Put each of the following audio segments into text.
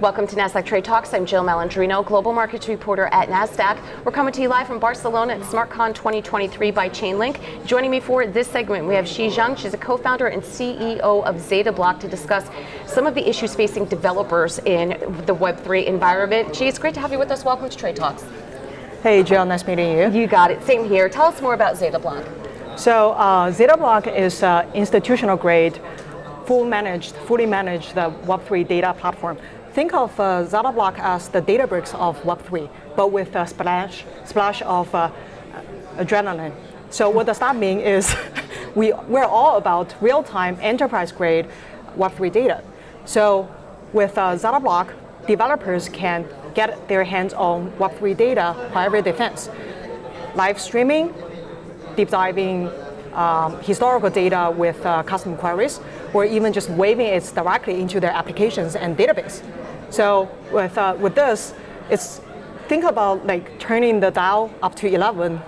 Welcome to Nasdaq Trade Talks. I'm Jill Malandrino, Global Markets Reporter at Nasdaq. We're coming to you live from Barcelona at SmartCon 2023 by Chainlink. Joining me for this segment, we have Zhang. She's a co-founder and CEO of ZettaBlock to discuss some of the issues facing developers in the Web3 environment. Gee, it's great to have you with us. Welcome to Trade Talks. Hey, Jill, nice meeting you. You got it. Same here. Tell us more about ZettaBlock. So ZettaBlock is institutional grade, fully managed the Web3 data platform. Think of ZettaBlock as the Databricks of Web3, but with a splash of adrenaline. So what does that mean is we're all about real-time enterprise-grade Web3 data. So with ZettaBlock, developers can get their hands on Web3 data however they fancy. Live streaming, deep diving historical data with custom queries, or even just waving it directly into their applications and database. So with this, think about like turning the dial up to 11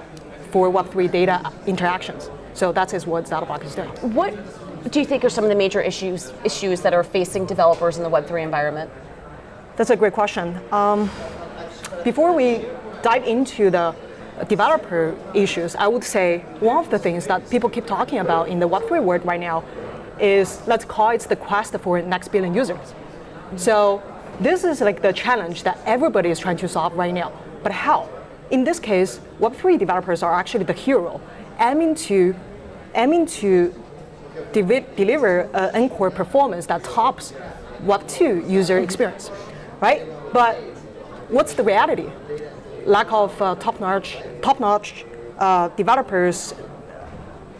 for Web3 data interactions. So that is what ZettaBlock is doing. What do you think are some of the major issues that are facing developers in the Web3 environment? That's a great question. Before we dive into the developer issues, I would say one of the things that people keep talking about in the Web3 world right now is, let's call it the quest for next billion users. So this is like the challenge that everybody is trying to solve right now. But how? In this case, Web3 developers are actually the hero, aiming to deliver an encore performance that tops Web2 user experience, right? But what's the reality? Lack of top-notch developers,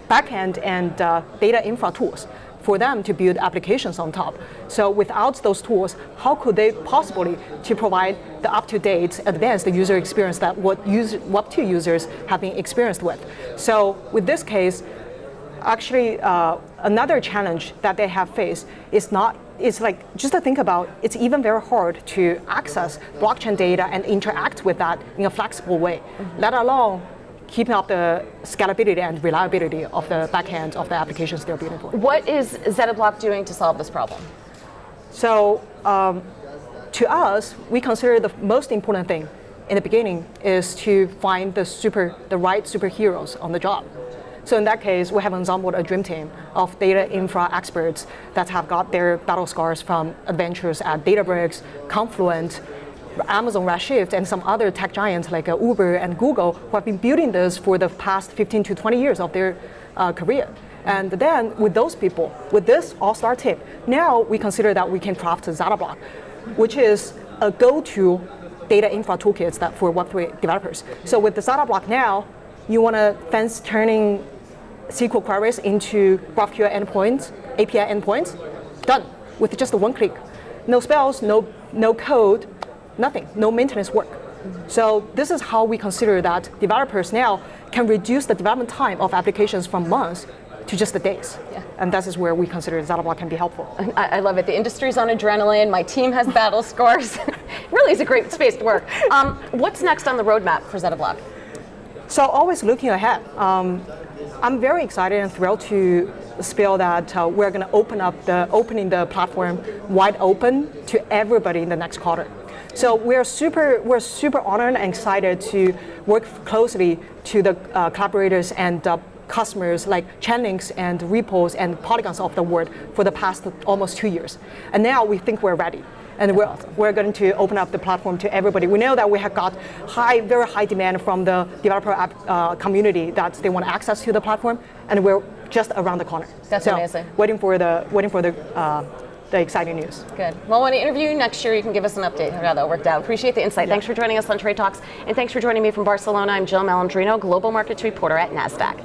backend and data infra tools for them to build applications on top. So without those tools, how could they possibly to provide the up-to-date, advanced user experience that what Web2 users have been experienced with? So with this case, actually another challenge that they have faced is like, just to think about, it's even very hard to access blockchain data and interact with that in a flexible way, let alone keeping up the scalability and reliability of the backend of the applications they're building for. What is ZettaBlock doing to solve this problem? So to us, we consider the most important thing in the beginning is to find the right superheroes on the job. So in that case, we have assembled a dream team of data infra experts that have got their battle scars from adventures at Databricks, Confluent, Amazon Redshift, and some other tech giants like Uber and Google, who have been building this for the past 15 to 20 years of their career. And then with those people, with this all-star team, now we consider that we can craft ZettaBlock, which is a go-to data infra toolkit that for Web3 developers. So with the ZettaBlock now, you want to fence turning SQL queries into GraphQL endpoints, API endpoints, done with just one click. No spells, no code, nothing, no maintenance work. So this is how we consider that developers now can reduce the development time of applications from months to just the days. Yeah. And that is where we consider ZettaBlock can be helpful. I love it. The industry's on adrenaline. My team has battle scars. Really is a great space to work. What's next on the roadmap for ZettaBlock? So always looking ahead. I'm very excited and thrilled to spill that we're going to opening the platform wide open to everybody in the next quarter. So we're super honored and excited to work closely to the collaborators and customers like Chainlinks and repos and polygons of the world for the past almost 2 years. And now we think we're ready. And we're going to open up the platform to everybody. We know that we have got very high demand from the developer community that they want access to the platform, and we're just around the corner. That's amazing. Waiting for the exciting news. Good. Well, when I interview you next year, you can give us an update on how that worked out. Appreciate the insight. Yeah. Thanks for joining us on Trade Talks, and thanks for joining me from Barcelona. I'm Jill Malandrino, Global Markets Reporter at Nasdaq.